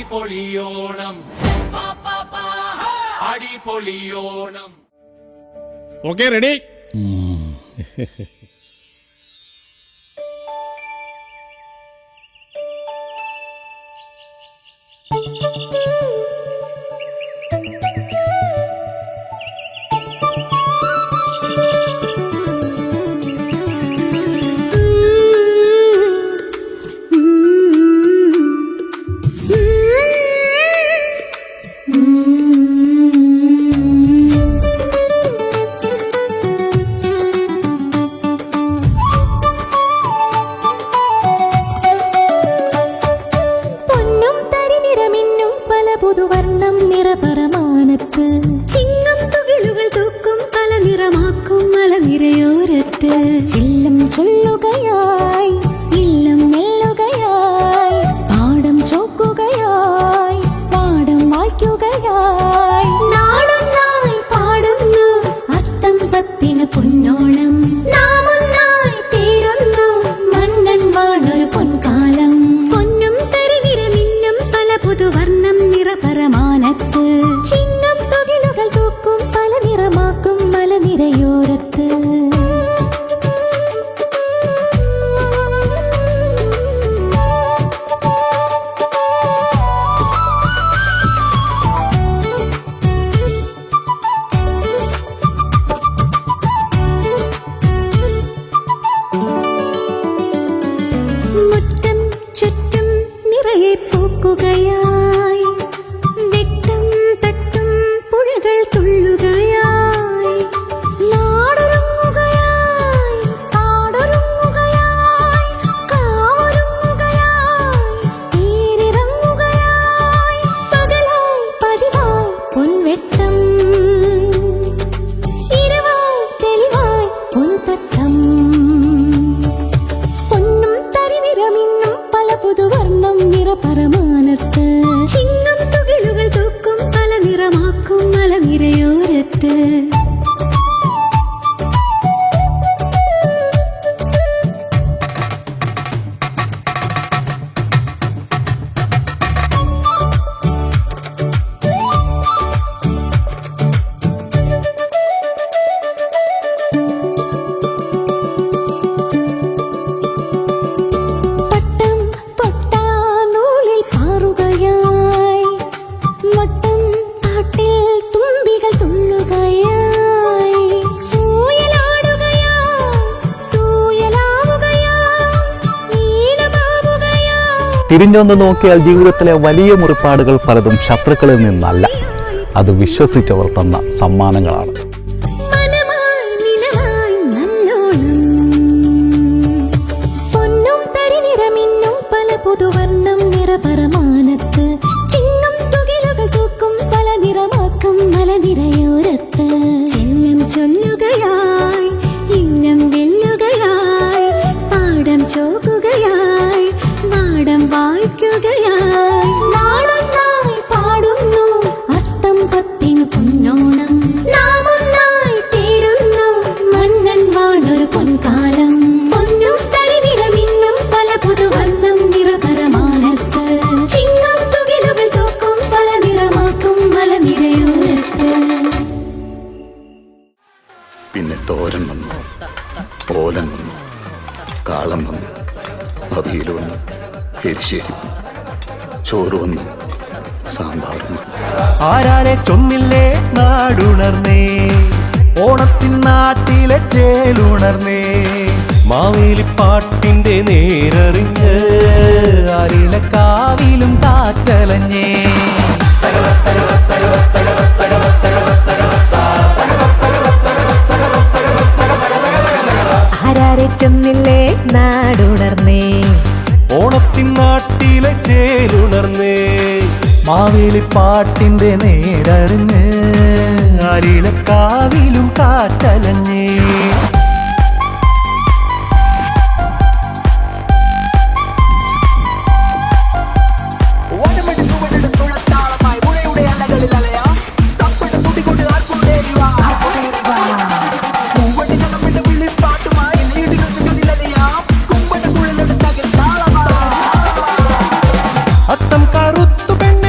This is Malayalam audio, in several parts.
അടിപൊളിയോണം അടിപൊളിയോണം. Okay, ready? പുതുവർണ്ണം നിറപരമാനത്ത് ചിങ്ങം തുകിലുകൾ തൂക്കും പല നിറമാക്കും മലനിരയോരത്ത് ചില്ലം ചൊല്ലുകയായി ഇല്ലം മെല്ലുകയായി പാടം ചോക്കുകയായി പാടം വായിക്കുകയായി നാളൊന്നായി പാടുന്നു അത്തം പത്തിന് പൊന്നോണം നാമൊന്നായി തേടുന്നു മന്നൻ വാണൊരു പൊൻകാലം പൊന്നും തരിനിറമിന്നും പല പുതുവർണ്ണം പരമാനത്ത് ചിങ്ങം തുകിലുകൾ തൂക്കും പല നിറമാക്കും മലനിരയോരത്ത് മുറ്റം ചുറ്റും നിറയെ പൂക്കുകയായി പരമാനത്ത് ചിങ്ങം തുകിലുകൾ തൂക്കും പല നിറമാക്കും മലനിരയോരത്ത് തിരിഞ്ഞൊന്ന് നോക്കിയാൽ ജീവിതത്തിലെ വലിയ മുറിപ്പാടുകൾ പലതും ശത്രുക്കളിൽ നിന്നല്ല, അത് വിശ്വസിച്ചവർ തന്ന സമ്മാനങ്ങളാണ്. പൊന്നും തരിനിറമിന്നും പല പുതുവർണ്ണം നിറപരമാനത്ത് ചിങ്ങം തുകിലുകൾ തൂക്കും പല നിറമാക്കും മലനിരയോരത്ത് ചിങ്ങം ചൊല്ലുകയായി ഇല്ലം വെല്ലുകയായി പാടം ചോക്കുകയായി പാടം വായിക്കുകയായി നാളൊന്നായി പാടുന്നു അത്തം പത്തിന് പൊന്നോണം നാമൊന്നായി തേടുന്നു മന്നൻ വാണൊരു പൊൻകാലം പൊന്നും തരിനിറമിന്നും പല പുതുവർണ്ണം നിറപരമാനത്ത് ചിങ്ങം തുകിലുകൾ തൂക്കും പല നിറമാക്കും മലനിരയോരത്ത്. പിന്നെ തോരൻ വന്നു, ഓലൻ വന്നു, കാളം വന്നു, അവിയൽ വന്നു, എരിശ്ശേരി വന്നു, ചോറ് വന്നു, സാമ്പാറും വന്നു. ആരാരെ ചൊന്നില്ലേ നാടുണർന്നേ, ഓണത്തിൻ നാട്ടിലെ ചേലുണർന്നേ, മാവേലിപ്പാട്ടിന്റെ നേരറിഞ്ഞ് അരിലക്കാവിലും കാറ്റലഞ്ഞേ. ആരാരെ ചൊന്നില്ലേ നാടുണർന്നേ, ഓണത്തിൻ നാട്ടിലെ ചേലുണർന്നേ, മാവേലിപ്പാട്ടിന്റെ നേരറിഞ്ഞ് അരിലക്കാവിലും കാറ്റലഞ്ഞേ. അത്തം കറുത്തു പെണ്ണെ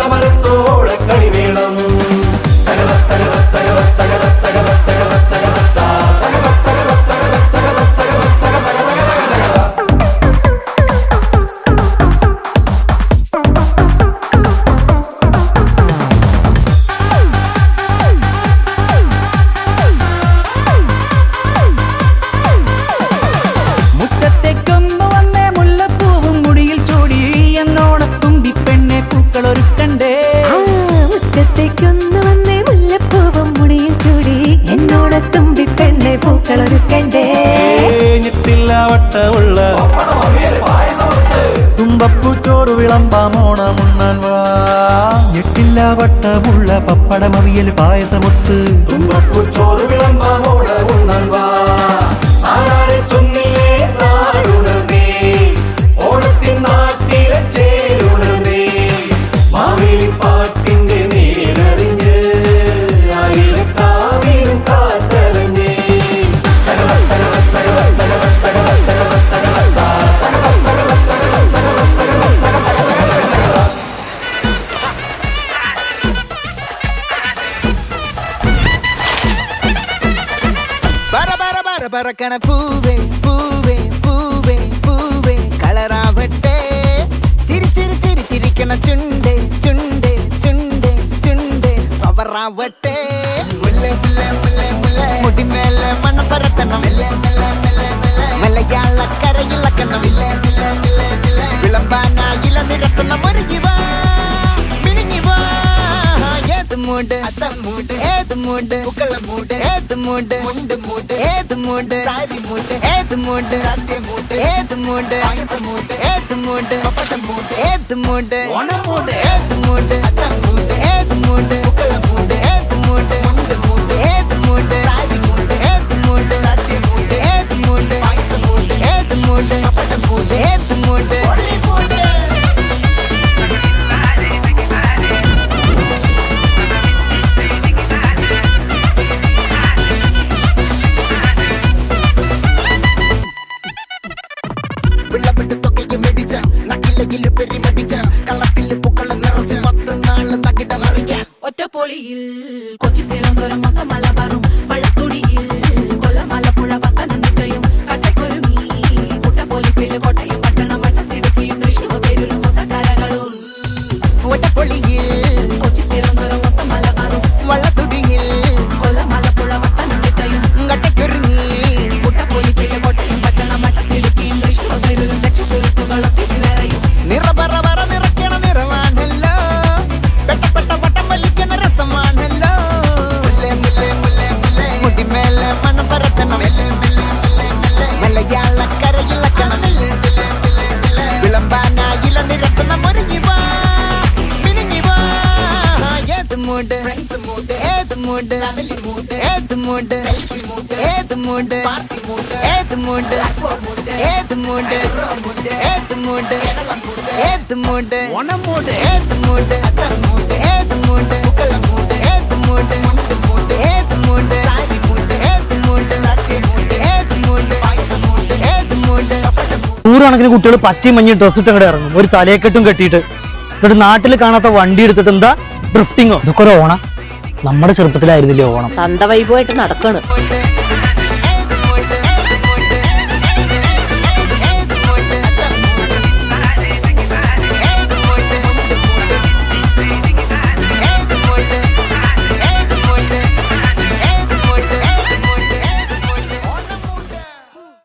തമരത്തോളക്കളി വേണം. മുറ്റത്തേക്കൊന്നു വന്നേ മുല്ലപ്പൂവും മുടിയിൽ ചൂടി എന്നോണത്തുമ്പി പെണ്ണെ പൂക്കളൊരുക്കണ്ടേ. മുറ്റത്തേക്കൊന്നു വന്നേ മുല്ലപ്പൂവും മുടിയിൽ ചൂടി എന്നോടത്തുമ്പി പെണ്ണെ പൂക്കളൊരുക്കണ്ടേ. ഞെട്ടില്ല വട്ടമുള്ള തുമ്പപ്പൂ ചോറ് വിളമ്പാമോണമുണ്ണാൻ വാ. ഞെട്ടില്ല വട്ടമുള്ള പപ്പടമവിയൽ പായസമൊത്ത് തുമ്പപ്പൂ ചോറ് വിളമ്പാമോണമുണ്ണാൻ വാ. ആരാരെ ചൊന്നില്ലേ നാടുണർന്നേ, ഓണത്തിൻ നാട്ടിലെ ചേരുണർന്നേ. മാവേലി പാട്ടിന്റെ നേരറിഞ്ഞ് ആയിരക്കാവിലും കാറ്റലഞ്ഞേ. പറക്കണ പൂവേ പൂവേ പൂവേ പൂവേ കളറാവട്ടെ. ചിരി ചിരി ചിരി ചിരിക്കണ ചുണ്ടേ ചുണ്ടേ ചുണ്ടേ ചുണ്ടേ പവറാവട്ടെ. മുല്ല മുല്ല മുല്ല മുല്ല മുടിമേലെ മണം പരത്തണം. മലയാളക്കരയിലക്കണം. വിളമ്പാനായില നിരത്തണം. ഒരുങ്ങിവാ മിനിങ്ങിവാ. ഏത് മൂട് അത്തം മൂട് ഏത് മൂട് പൂക്കള മൂട് ഏത് മൂട് മുണ്ട് മൂട് ഏത് മൂട് സാരി മൂട് ഏത് മൂട് സദ്യ മൂട് ഏത് മൂട് പായസ മൂട് ഏത് മൂട് പപ്പടം മൂട് ഏത് മൂട് ഓണം മൂട് ഏത് മൂട് അത്തം മൂട് ഏത് മൂട് പൂക്കള മൂട് ഏത് മൂട് മുണ്ട് മൂട് ഏത് മൂട് സാരി മൂട് ഏത് മൂട് സദ്യ മൂട് ഏത് മൂട് പായസ മൂട് ഏത് മൂട് പപ്പടം മൂട് ഏത് മൂട് ഒള്ളി മൂട്. വിളവിട്ട് തൊക്കയ്ക്ക് മെടിച്ച നക്കിലകില് പെരിമടിച്ച കള്ളത്തില് പൂക്കള നിറച്ച് 10 നാള് നകിട മറിക്കാൻ. ഒറ്റപ്പൊളിയിൽ കൊച്ചി തിരുവനന്തപുരം മൊത്തം മലബാറും വള്ളത്തുടിയിൽ കൊല്ലമലപ്പുഴ പത്തനംതിട്ടയും കട്ടക്കൊരുമി കുട്ടപ്പൊലിപ്പില് കോട്ടയം പട്ടണം വട്ടത്തിടുക്കിയും തൃശ്ശൂർ പേരൂരും മൊത്തക്കരകളും. ഒറ്റപ്പൊളിയിൽ കൊച്ചി തിരുവനന്തപുരം മൊത്തം മലബാറും വള്ളത്തുടിയിൽ കൊല്ലമലപ്പുഴ പത്തനംതിട്ടയും കട്ടക്കൊരുങ്ങി കുട്ടപ്പൊലിപ്പില് കോട്ടയം പട്ടണം വട്ടത്തിടുക്കിയും തൃശ്ശൂർ പേരൂരും ലക്ഷപ്പൊലിപ്പുകളൊത്തിരിവരെയും. നിറപറ പറ നിറയ്ക്കണ നിറവാണല്ലോ. പെട്ടപ്പെട്ട വട്ടം വലിക്കണ രസമാണല്ലോ. മുല്ലേ മുല്ലേ മുല്ലേ മുല്ലേ മുടിമേലെ മണം പരത്തണം. മലയാളക്കരയിലക്കണം. വിളമ്പാനായില നിരത്തണം. ഒരുങ്ങിവാ മിനിങ്ങിവാ. ഏത് മൂട് ഫ്രണ്ട്സ് മൂട് ഏത് മൂട് ഫാമിലി മൂട് ഏത് മൂട് സെൽഫി മൂട് ഏത് മൂട് പാർട്ടി മൂട് ഏത് മൂട് ഏത് മൂട് ഏത് മൂട് ഏത് മൂട് ഓണം മൂട് ഏത് മൂട് അത്തം മൂട് ഏത് മൂട് പൂക്കള മൂട് ഏത് മൂട് മുണ്ട് മൂട് ഏത് മൂട് സാരി മൂട് ഏത് മൂട് സദ്യ മൂട് ഏത് മൂട് പായസ മൂട് ഏത് മൂട് പപ്പടം മൂട്. നൂറുകണക്കിന് കുട്ടികൾ പച്ചയും മഞ്ഞയും ഡ്രസ് ഇട്ട് അങ്ങോട്ട് ഇറങ്ങും, ഒരു തലയെക്കെട്ടും കെട്ടിയിട്ട്. എന്നിട്ട് നാട്ടിൽ കാണാത്ത വണ്ടി എടുത്തിട്ട് എന്താ ഡ്രിഫ്റ്റിങ്ങോ. ഇതൊക്കെ ഒരു ഓണം. നമ്മുടെ ചെറുപ്പത്തിലായിരുന്നില്ലേ ഓണം. തന്ത വൈബുമായിട്ട് നടക്കാണ്. മൂട്